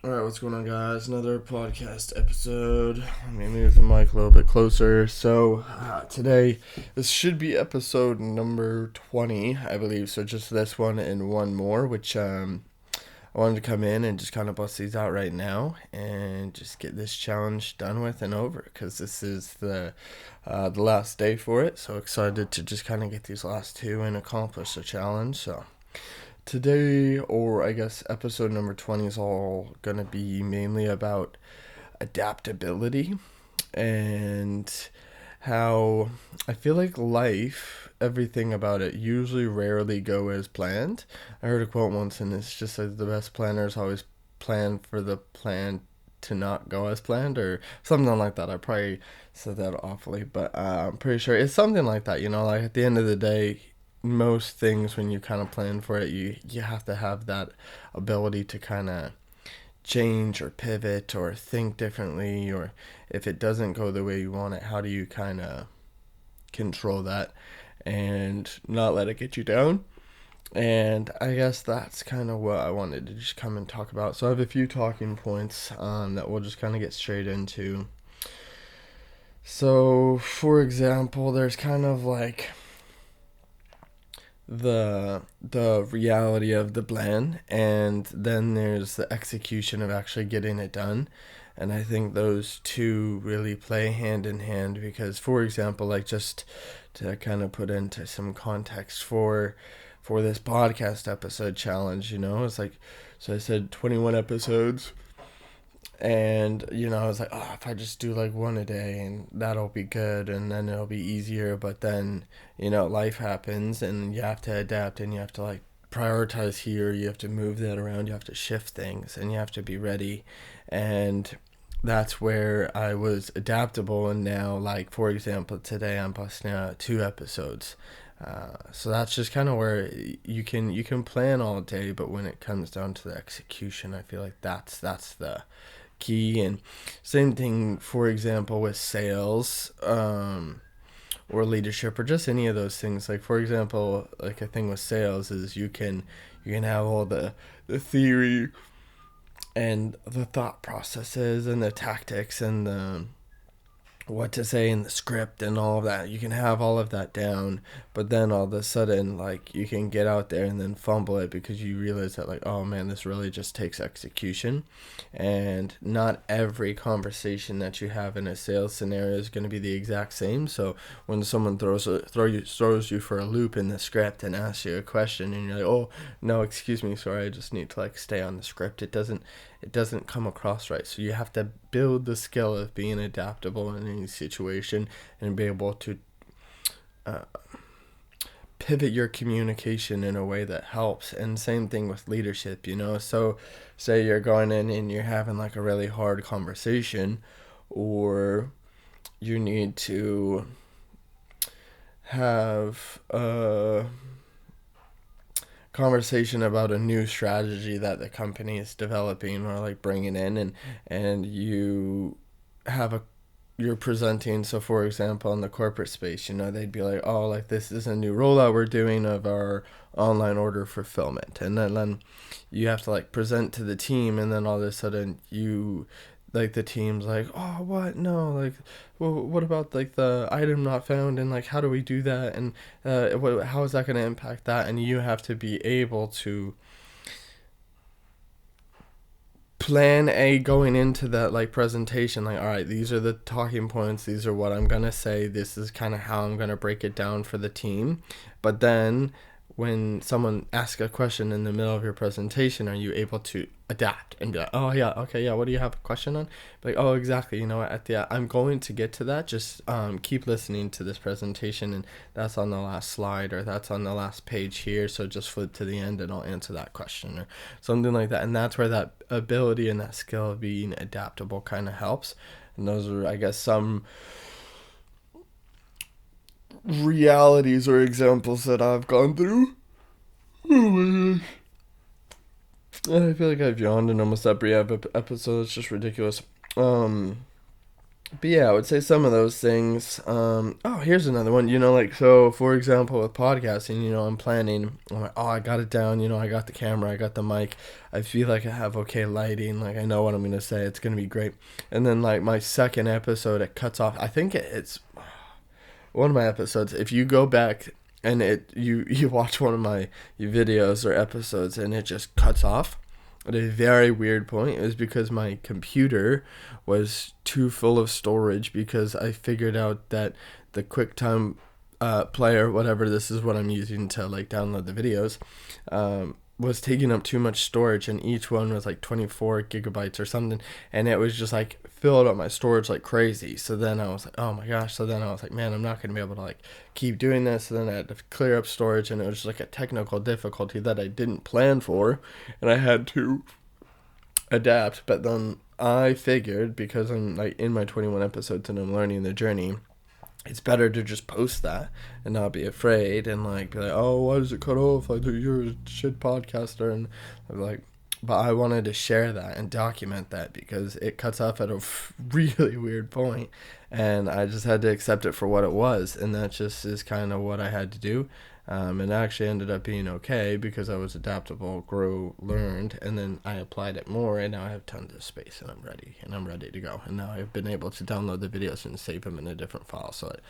Alright, what's going on, guys? Another podcast episode. Let me move the mic a little bit closer. So, today, this should be episode number 20, I believe. So, just this one and one more, which I wanted to come in and just kind of bust these out right now and just get this challenge done with and over, because this is the last day for it. So, excited to just kind of get these last two and accomplish the challenge. So, today, or I guess episode number 20, is all going to be mainly about adaptability and how I feel like life, everything about it, usually rarely go as planned. I heard a quote once, and it's just like the best planners always plan for the plan to not go as planned, or something like that. I probably said that awfully, but I'm pretty sure it's something like that. Like at the end of the day, most things, when you kind of plan for it, you have to have that ability to kind of change or pivot or think differently, or if it doesn't go the way you want it, how do you kind of control that and not let it get you down? And I guess that's kind of what I wanted to just come and talk about. So I have a few talking points that we'll just kind of get straight into. So, for example, there's kind of like the reality of the plan, and then there's the execution of actually getting it done. And I think those two really play hand in hand, because, for example, like, just to kind of put into some context for this podcast episode challenge, it's like, so I said 21 episodes, and I was like, oh, if I just do like one a day, and that'll be good, and then it'll be easier. But then life happens, and you have to adapt, and you have to like prioritize here, you have to move that around, you have to shift things, and you have to be ready. And that's where I was adaptable. And now, like, for example, today I'm busting out 2 episodes. So that's just kind of where you can plan all day, but when it comes down to the execution, I feel like that's the key. And same thing, for example, with sales, or leadership, or just any of those things. Like, for example, like, a thing with sales is you can have all the theory and the thought processes and the tactics and the what to say in the script and all of that. You can have all of that down, but then all of a sudden, like, you can get out there and then fumble it, because you realize that, like, oh man, this really just takes execution. And not every conversation that you have in a sales scenario is going to be the exact same. So when someone throws you for a loop in the script and asks you a question, and you're like, oh no, excuse me, sorry, I just need to like stay on the script, it doesn't come across right. So you have to build the skill of being adaptable in any situation, and be able to uh, pivot your communication in a way that helps. And same thing with leadership. So say you're going in and you're having like a really hard conversation, or you need to have a conversation about a new strategy that the company is developing or like bringing in, and you have a you're presenting. So for example, in the corporate space, they'd be like, oh, like, this is a new rollout we're doing of our online order fulfillment. And then you have to like present to the team, and then all of a sudden the team's like, oh, what, no, like, well, what about like the item not found, and like, how do we do that, and how is that going to impact that? And you have to be able to plan a going into that like presentation, like, all right, these are the talking points, these are what I'm gonna say, this is kind of how I'm gonna break it down for the team. But then when someone asks a question in the middle of your presentation, are you able to adapt and be like, oh yeah, okay, yeah, what do you have a question on? Like, oh, exactly, I'm going to get to that, just keep listening to this presentation, and that's on the last slide, or that's on the last page here, so just flip to the end and I'll answer that question, or something like that. And that's where that ability and that skill of being adaptable kind of helps. And those are, I guess, some realities or examples that I've gone through. Oh my gosh. And I feel like I've yawned in almost every episode. It's just ridiculous. But yeah, I would say some of those things. Oh, here's another one. Like, so for example, with podcasting, I'm planning. I'm like, oh, I got it down. I got the camera, I got the mic. I feel like I have okay lighting. Like, I know what I'm gonna say. It's gonna be great. And then like my second episode, it cuts off. I think it's one of my episodes. If you go back and you watch one of my videos or episodes, and it just cuts off at a very weird point. It was because my computer was too full of storage, because I figured out that the QuickTime player, whatever this is what I'm using to like download the videos, was taking up too much storage, and each one was like 24 gigabytes or something, and it was just like filled up my storage like crazy. So then I was like, oh my gosh. So then I was like, man, I'm not going to be able to like keep doing this. So then I had to clear up storage, and it was just like a technical difficulty that I didn't plan for, and I had to adapt. But then I figured, because I'm like in my 21 episodes and I'm learning the journey, it's better to just post that and not be afraid, and like be like, oh, why does it cut off? Like, you're a shit podcaster. And I'm like, but I wanted to share that and document that, because it cuts off at a really weird point, and I just had to accept it for what it was, and that just is kind of what I had to do. And actually ended up being okay, because I was adaptable, grew, learned, and then I applied it more, and now I have tons of space, and I'm ready to go. And now I've been able to download the videos and save them in a different file, so it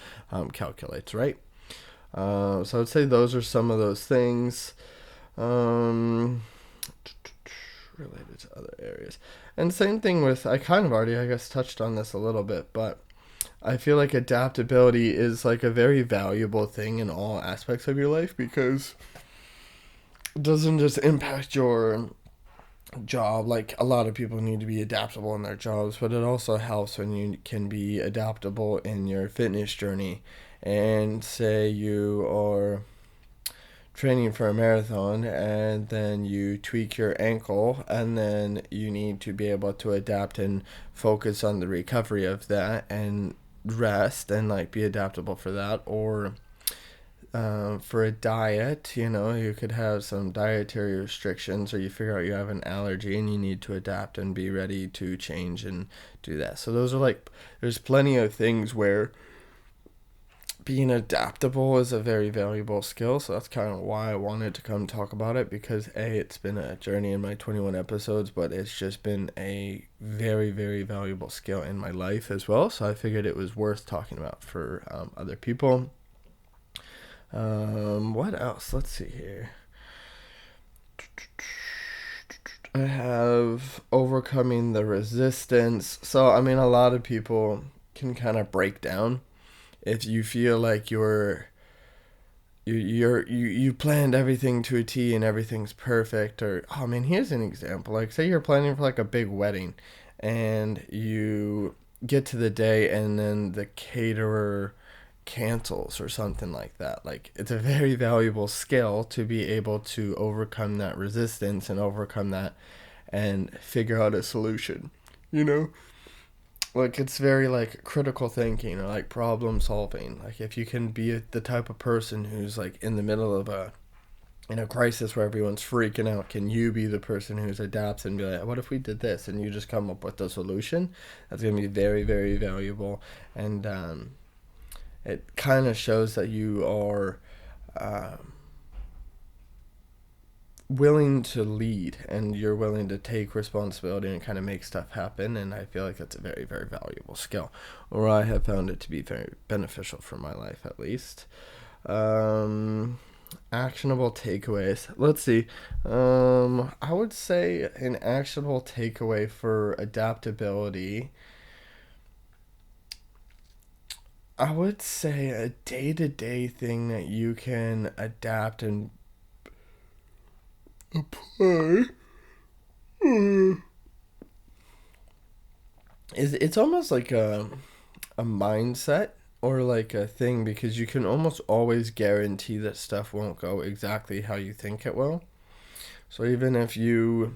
calculates right. So I would say those are some of those things related to other areas. And same thing with, I kind of already, I guess, touched on this a little bit, but I feel like adaptability is like a very valuable thing in all aspects of your life, because it doesn't just impact your job. Like, a lot of people need to be adaptable in their jobs, but it also helps when you can be adaptable in your fitness journey. And say you are training for a marathon, and then you tweak your ankle, and then you need to be able to adapt and focus on the recovery of that, and rest, and like be adaptable for that. Or for a diet, you could have some dietary restrictions, or you figure out you have an allergy and you need to adapt and be ready to change and do that. So those are like, there's plenty of things where being adaptable is a very valuable skill. So that's kind of why I wanted to come talk about it, because it's been a journey in my 21 episodes, but it's just been a very, very valuable skill in my life as well. So I figured it was worth talking about for other people. What else? Let's see here. I have overcoming the resistance. So, I mean, a lot of people can kind of break down if you feel like you planned everything to a T and everything's perfect. Or, oh man, here's an example. Like, say you're planning for like a big wedding, and you get to the day, and then the caterer cancels or something like that. Like, it's a very valuable skill to be able to overcome that resistance and overcome that and figure out a solution, you know? Like, it's very like critical thinking, or like problem solving. Like, if you can be the type of person who's like in the middle of a in a crisis where everyone's freaking out, can you be the person who's adapts and be like, what if we did this, and you just come up with a solution? That's going to be very, very valuable. And it kind of shows that you are willing to lead, and you're willing to take responsibility and kind of make stuff happen. And I feel like that's a very, very valuable skill, or I have found it to be very beneficial for my life, at least. Actionable takeaways. Let's see. I would say an actionable takeaway for adaptability, I would say a day-to-day thing that you can adapt and apply is, it's almost like a mindset, or like a thing, because you can almost always guarantee that stuff won't go exactly how you think it will. So even if you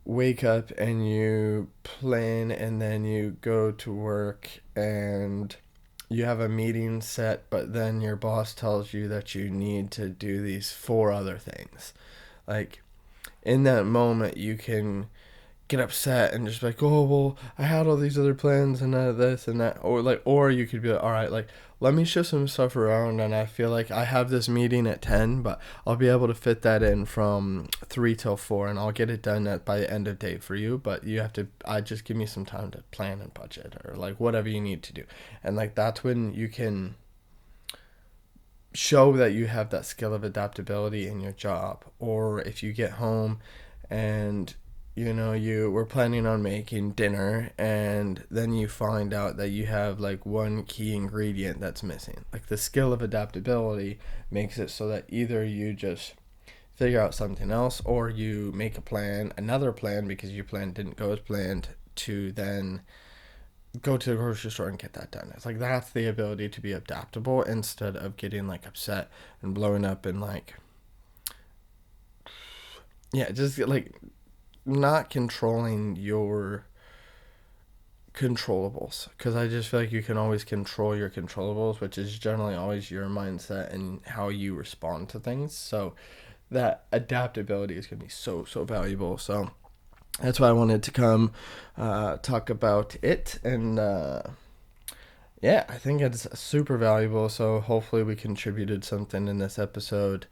wake up and you plan, and then you go to work and you have a meeting set, but then your boss tells you that you need to do these four other things. Like, in that moment, you can get upset and just be like, oh well, I had all these other plans and this and that, or you could be like, all right, like let me shift some stuff around, and I feel like I have this meeting at 10, but I'll be able to fit that in from 3 till 4, and I'll get it done by the end of date for you, but you have to, I just give me some time to plan and budget, or like whatever you need to do. And like that's when you can show that you have that skill of adaptability in your job. Or if you get home and you were planning on making dinner, and then you find out that you have like one key ingredient that's missing. Like the skill of adaptability makes it so that either you just figure out something else, or you make another plan, because your plan didn't go as planned, to then go to the grocery store and get that done. It's like that's the ability to be adaptable, instead of getting like upset and blowing up and like, yeah, just like not controlling your controllables, because I just feel like you can always control your controllables, which is generally always your mindset and how you respond to things. So that adaptability is going to be so valuable. So that's why I wanted to come talk about it. And yeah, I think it's super valuable. So hopefully we contributed something in this episode.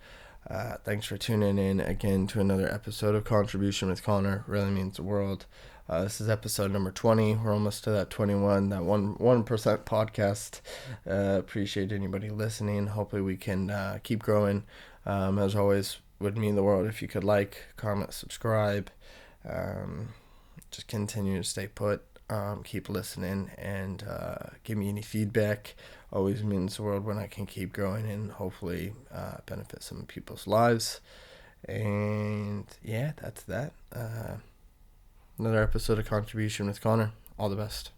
Thanks for tuning in again to another episode of Contribution with Connor. Really means the world. This is episode number 20. We're almost to that 21, that 1% podcast. Appreciate anybody listening. Hopefully we can keep growing. As always, would mean the world if you could like, comment, subscribe. Just continue to stay put. Keep listening, and give me any feedback. Always means the world when I can keep growing and hopefully benefit some people's lives. And yeah, that's that. Another episode of Contribution with Connor. All the best.